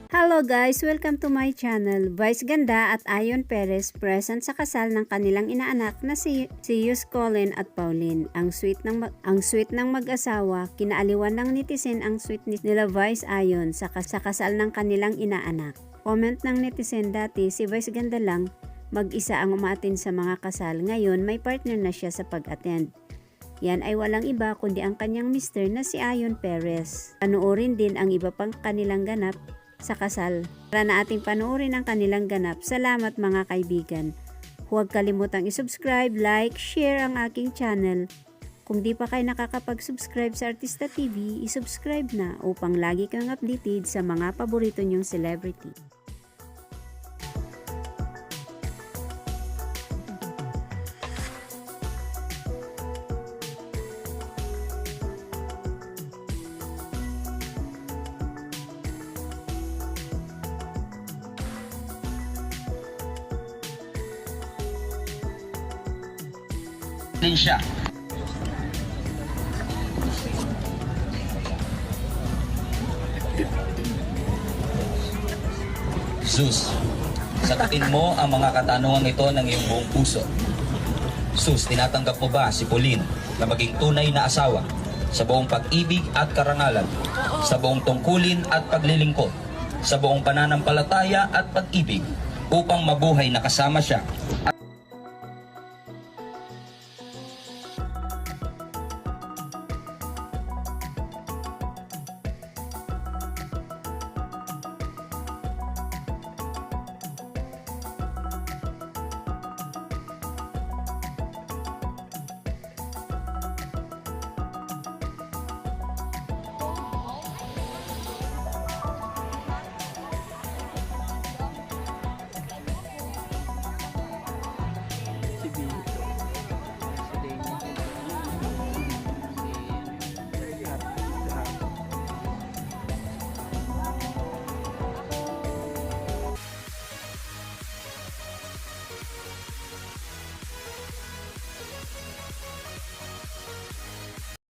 Hello guys! Welcome to my channel. Vice Ganda at Ayon Perez present sa kasal ng kanilang inaanak na si Yus Colin at Pauline. Ang sweet ng mag-asawa, kinaaliwan ng netizen ang sweet nila Vice Ayon sa kasal ng kanilang inaanak. Comment ng netizen, dati si Vice Ganda lang mag-isa ang umaattend sa mga kasal, ngayon may partner na siya sa pag-attend. Yan ay walang iba kundi ang kanyang mister na si Ayon Perez. Panoorin din ang iba pang kanilang ganap sa kasal. Para na ating panoorin ang kanilang ganap. Salamat mga kaibigan. Huwag kalimutang i-subscribe, like, share ang aking channel. Kung di pa kayo nakakapag-subscribe sa Artista TV, i-subscribe na upang lagi kang updated sa mga paborito nyong celebrity. Din siya. Sus, sagutin mo ang mga katanungan ito ng iyong buong puso. Sus, tinatanggap mo ba si Pauline na maging tunay na asawa sa buong pag-ibig at karangalan, sa buong tungkulin at paglilingkod, sa buong pananampalataya at pag-ibig upang mabuhay na kasama siya?